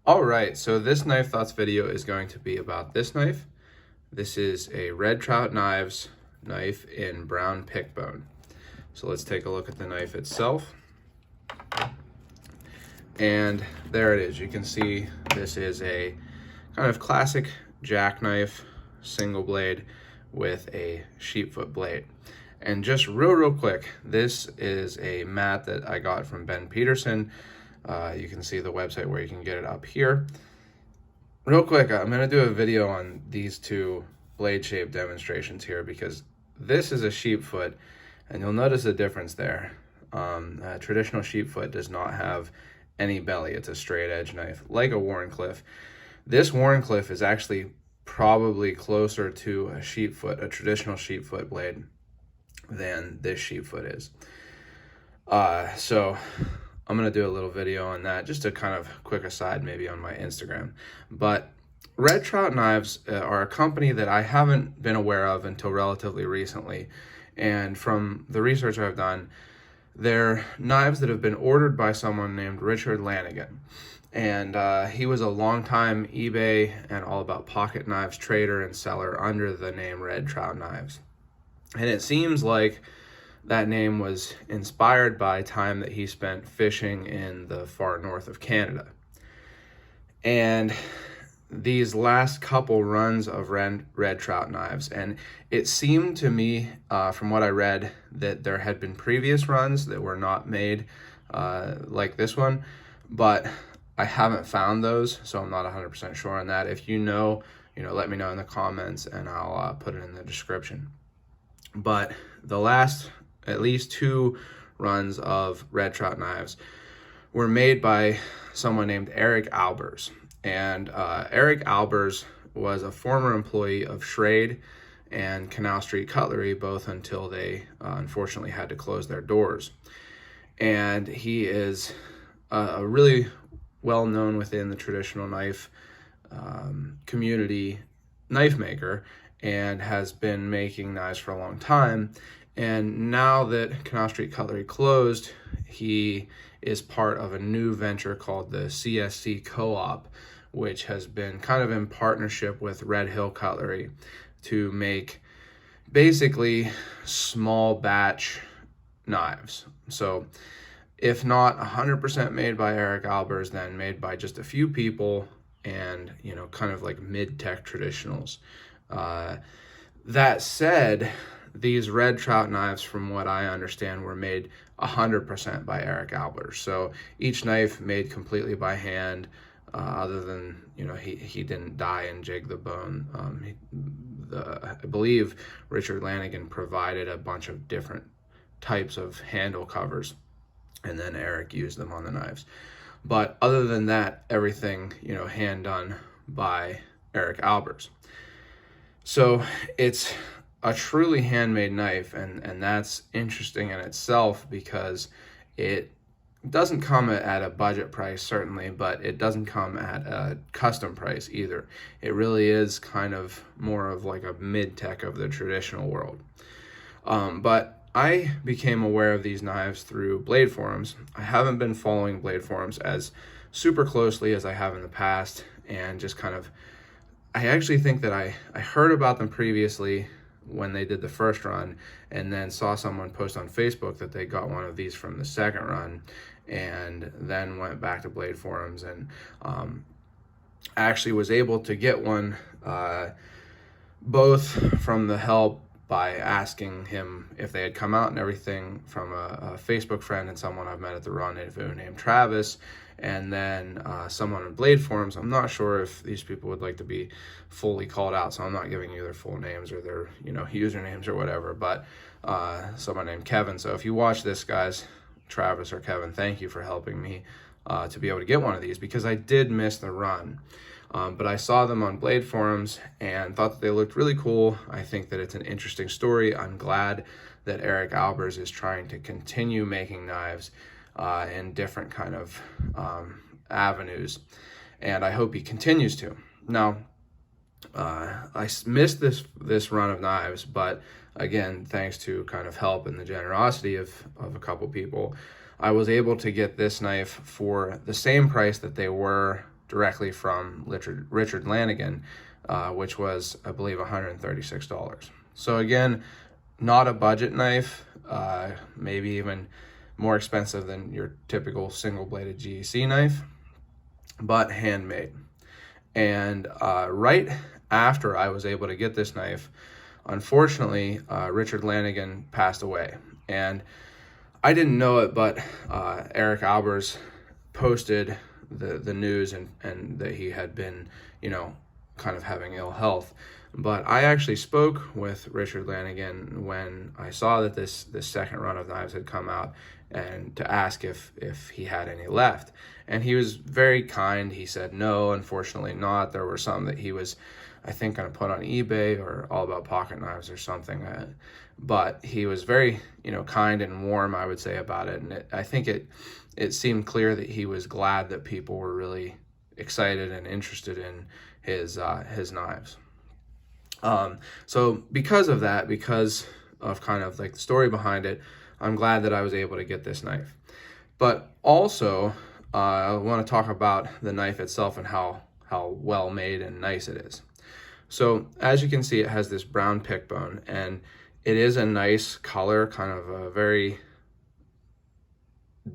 All right, so this knife thoughts video is going to be about this knife. This is a Red Trout Knives knife in brown pick bone. So let's take a look at the knife itself. And there it is. You can see this is a kind of classic jackknife single blade with a sheepfoot blade. And just real quick, this is a mat that I got from Ben Peterson. You can see the website where you can get it up here. Real quick, I'm going to do a video on these two blade shape demonstrations here because this is a sheepfoot, and you'll notice a difference there. A traditional sheepfoot does not have any belly. It's a straight edge knife, like a Wharncliffe. This Wharncliffe is actually probably closer to a sheepfoot, a traditional sheepfoot blade, than this sheepfoot is. So I'm going to do a little video on that, just a kind of quick aside maybe on my Instagram. But Red Trout Knives are a company that I haven't been aware of until relatively recently. And from the research I've done, they're knives that have been ordered by someone named Richard Lanigan. And he was a longtime eBay and all about pocket knives trader and seller under the name Red Trout Knives. And it seems like that name was inspired by time that he spent fishing in the far north of Canada. And these last couple runs of red trout knives, and it seemed to me from what I read that there had been previous runs that were not made like this one, but I haven't found those, so I'm not 100% sure on that. If you know, let me know in the comments and I'll put it in the description. But the last at least two runs of Red Trout Knives were made by someone named Eric Albers. And Eric Albers was a former employee of Schrade and Canal Street Cutlery, both until they unfortunately had to close their doors. And he is a really well known within the traditional knife community knife maker, and has been making knives for a long time. And now that Canal Street Cutlery closed, he is part of a new venture called the CSC Co-op, which has been kind of in partnership with Red Hill Cutlery to make basically small batch knives. So if not 100% made by Eric Albers, then made by just a few people and, kind of like mid-tech traditionals. That said, these Red Trout knives, from what I understand, were made 100% by Eric Albers. So each knife made completely by hand, other than, he didn't die and jig the bone. I believe Richard Lanigan provided a bunch of different types of handle covers, and then Eric used them on the knives. But other than that, everything, hand done by Eric Albers. So it's a truly handmade knife, and that's interesting in itself because it doesn't come at a budget price, certainly, but it doesn't come at a custom price either. It really is kind of more of like a mid-tech of the traditional world. But I became aware of these knives through blade forums. I haven't been following blade forums as super closely as I have in the past, and just kind of, I actually think that I heard about them previously when they did the first run, and then saw someone post on Facebook that they got one of these from the second run, and then went back to blade forums, and actually was able to get one both from the help by asking him if they had come out and everything from a Facebook friend and someone I've met at the rendezvous named Travis, and then someone in blade forums. I'm not sure if these people would like to be fully called out, so I'm not giving you their full names or their usernames or whatever, but someone named Kevin. So if you watch this, guys, Travis or Kevin, thank you for helping me to be able to get one of these, because I did miss the run. But I saw them on blade forums and thought that they looked really cool. I think that it's an interesting story. I'm glad that Eric Albers is trying to continue making knives in different kind of avenues, and I hope he continues to. Now, I missed this run of knives, but again, thanks to kind of help and the generosity of a couple people, I was able to get this knife for the same price that they were directly from Richard Lanigan, which was, I believe, $136. So again, not a budget knife, maybe even more expensive than your typical single-bladed GEC knife, but handmade. And right after I was able to get this knife, unfortunately, Richard Lanigan passed away. And I didn't know it, but Eric Albers posted the news and that he had been, kind of having ill health. But I actually spoke with Richard Lanigan when I saw that this second run of knives had come out, and to ask if he had any left. And he was very kind. He said, no, unfortunately not. There were some that he was, I think, going to put on eBay or All About Pocket Knives or something. But he was very, kind and warm, I would say, about it. And I think it seemed clear that he was glad that people were really excited and interested in his knives. So because of that, because of kind of like the story behind it, I'm glad that I was able to get this knife. But also, I want to talk about the knife itself and how well made and nice it is. So as you can see, it has this brown pick bone, and it is a nice color, kind of a very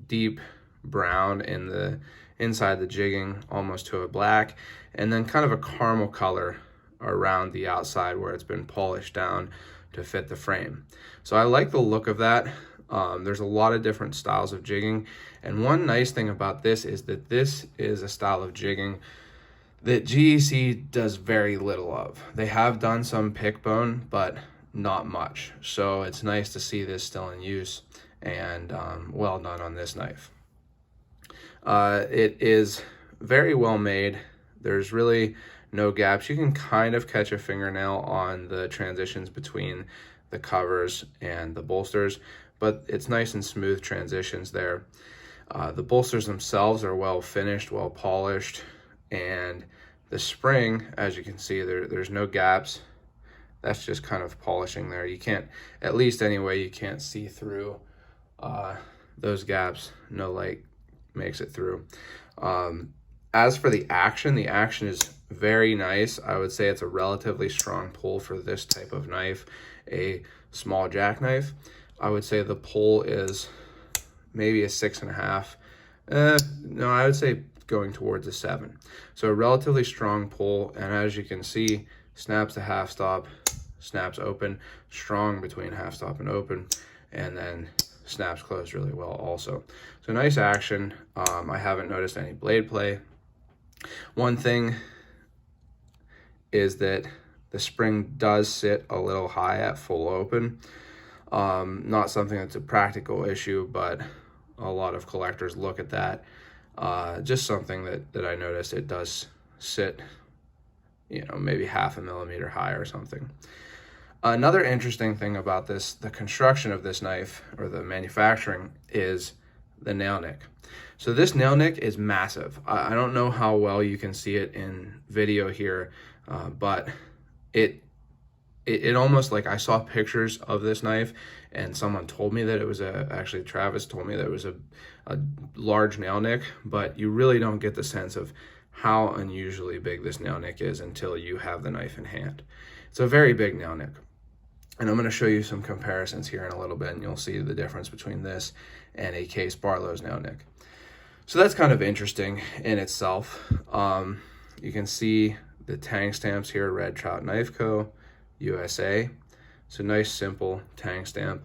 deep brown in the inside the jigging, almost to a black, and then kind of a caramel color around the outside where it's been polished down to fit the frame. So I like the look of that. There's a lot of different styles of jigging, and one nice thing about this is that this is a style of jigging that GEC does very little of. They have done some pick bone, but not much. So it's nice to see this still in use, and well done on this knife. It is very well made. There's really no gaps. You can kind of catch a fingernail on the transitions between the covers and the bolsters, but it's nice and smooth transitions there. The bolsters themselves are well finished, well polished, and the spring, as you can see, there's no gaps. That's just kind of polishing there. You can't, at least anyway, you can't see through those gaps. No light makes it through. As for the action is very nice. I would say it's a relatively strong pull for this type of knife, a small jackknife. I would say the pull is maybe a 6.5. No, I would say going towards a 7. So a relatively strong pull, and as you can see, snaps to half stop, snaps open, strong between half stop and open, and then snaps closed really well also. So nice action. I haven't noticed any blade play. One thing is that the spring does sit a little high at full open. Not something that's a practical issue, but a lot of collectors look at that. Just something that I noticed. It does sit, maybe 0.5 millimeter high or something. Another interesting thing about this, the construction of this knife, or the manufacturing, is the nail nick. So this nail nick is massive. I don't know how well you can see it in video here, but it almost, like, I saw pictures of this knife and someone told me that it was actually Travis told me that it was a large nail nick, but you really don't get the sense of how unusually big this nail nick is until you have the knife in hand. It's a very big nail nick. And I'm going to show you some comparisons here in a little bit, and you'll see the difference between this and a Case Barlow's nail nick. So that's kind of interesting in itself. You can see the tang stamps here, Red Trout Knife Co., USA. It's a nice, simple tang stamp.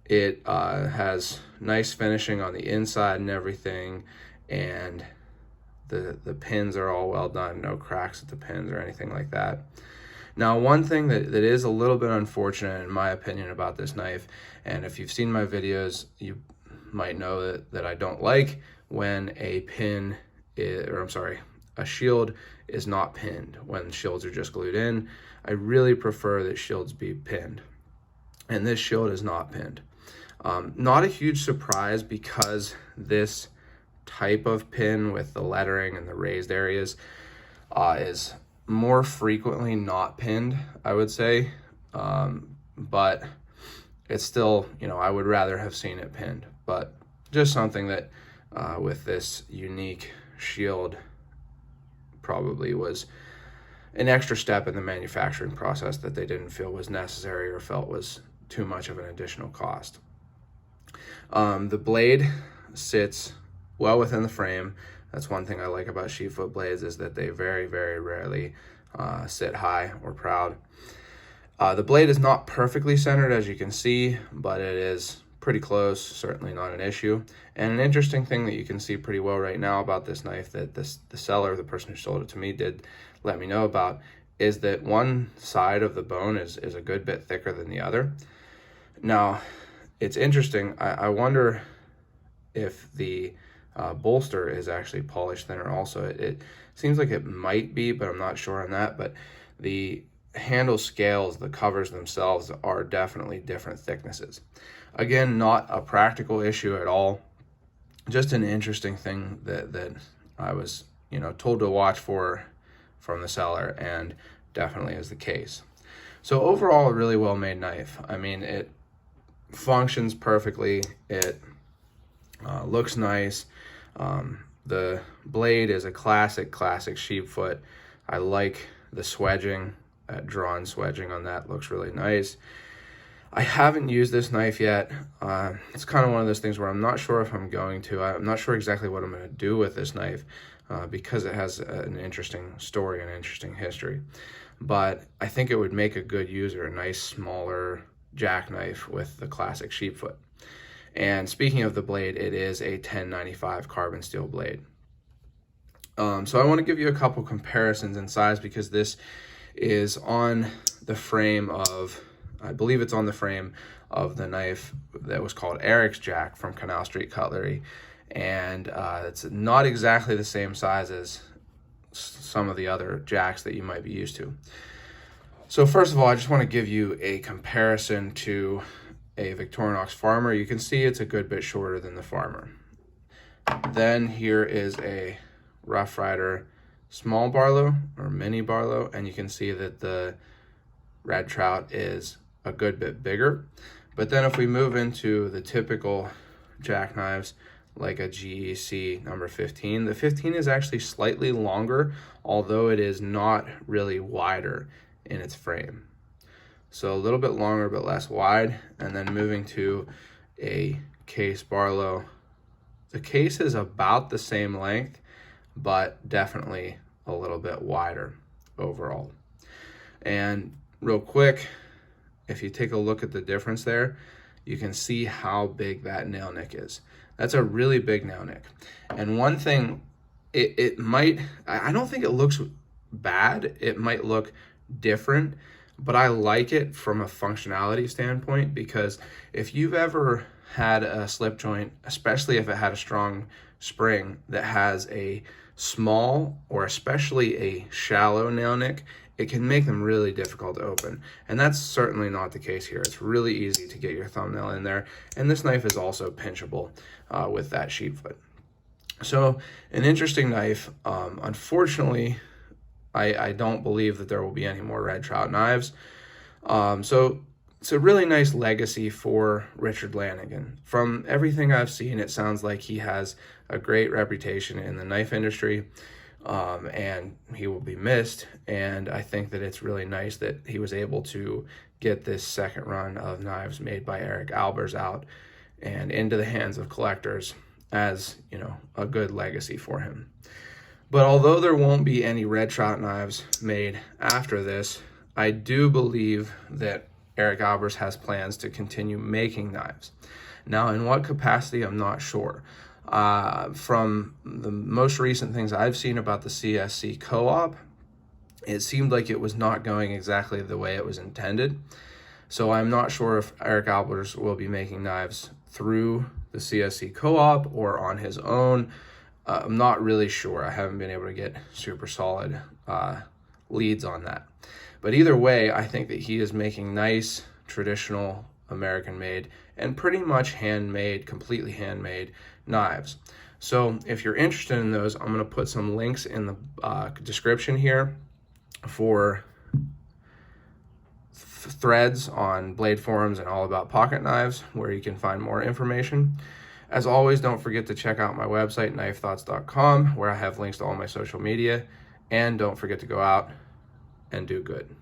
It has nice finishing on the inside and everything, and the pins are all well done, no cracks at the pins or anything like that. Now, one thing that is a little bit unfortunate, in my opinion, about this knife, and if you've seen my videos, you might know that I don't like when a shield is not pinned, when shields are just glued in. I really prefer that shields be pinned, and this shield is not pinned. Not a huge surprise, because this type of pin with the lettering and the raised areas is more frequently not pinned, I would say, but it's still, I would rather have seen it pinned. But just something that with this unique shield probably was an extra step in the manufacturing process that they didn't feel was necessary or felt was too much of an additional cost. The blade sits well within the frame. That's one thing I like about Sheepsfoot blades, is that they very, very rarely sit high or proud. The blade is not perfectly centered, as you can see, but it is pretty close, certainly not an issue. And an interesting thing that you can see pretty well right now about this knife that the seller, the person who sold it to me, did let me know about, is that one side of the bone is a good bit thicker than the other. Now, it's interesting. I wonder if the bolster is actually polished thinner also. It seems like it might be, but I'm not sure on that. But the handle scales, the covers themselves, are definitely different thicknesses. Again, not a practical issue at all. Just an interesting thing that I was, told to watch for from the seller, and definitely is the case. So overall, a really well made knife. I mean, it functions perfectly. It looks nice. The blade is a classic Sheepsfoot. I like the swedging, that drawn swedging on that looks really nice. I haven't used this knife yet. It's kind of one of those things where I'm not sure if I'm going to. I'm not sure exactly what I'm going to do with this knife because it has an interesting story and interesting history. But I think it would make a good user, a nice smaller jackknife with the classic Sheepsfoot. And speaking of the blade, it is a 1095 carbon steel blade. So I want to give you a couple comparisons in size, because this is on the frame of, I believe it's on the frame of the knife that was called Eric's Jack from Canal Street Cutlery. And it's not exactly the same size as some of the other jacks that you might be used to. So first of all, I just want to give you a comparison to a Victorinox Farmer. You can see it's a good bit shorter than the Farmer. Then here is a Rough Rider small Barlow or mini Barlow, and you can see that the Red Trout is a good bit bigger. But then if we move into the typical jackknives, like a GEC number 15, the 15 is actually slightly longer, although it is not really wider in its frame. So a little bit longer but less wide. And then moving to a case Barlow, the case is about the same length, but definitely a little bit wider overall. And real quick, if you take a look at the difference there, you can see how big that nail nick is. That's a really big nail nick. And one thing, it might, I don't think it looks bad. It might look different, but I like it from a functionality standpoint, because if you've ever had a slip joint, especially if it had a strong spring that has a small or especially a shallow nail nick, it can make them really difficult to open. And that's certainly not the case here. It's really easy to get your thumbnail in there. And this knife is also pinchable with that Sheepsfoot. So an interesting knife. Unfortunately, I don't believe that there will be any more Red Trout knives. So it's a really nice legacy for Richard Lanigan. From everything I've seen, it sounds like he has a great reputation in the knife industry, and he will be missed. And I think that it's really nice that he was able to get this second run of knives made by Albers out and into the hands of collectors as, a good legacy for him. But although there won't be any Red Trout knives made after this, I do believe that Albers has plans to continue making knives. Now, in what capacity, I'm not sure. From the most recent things I've seen about the CSC co-op, it seemed like it was not going exactly the way it was intended. So I'm not sure if Albers will be making knives through the CSC co-op or on his own. I'm not really sure. I haven't been able to get super solid leads on that. But either way, I think that he is making nice, traditional, American-made, and pretty much handmade, completely handmade knives. So if you're interested in those, I'm going to put some links in the description here for threads on blade forums and all about pocket knives, where you can find more information. As always, don't forget to check out my website, knifethoughts.com, where I have links to all my social media. and don't forget to go out and do good.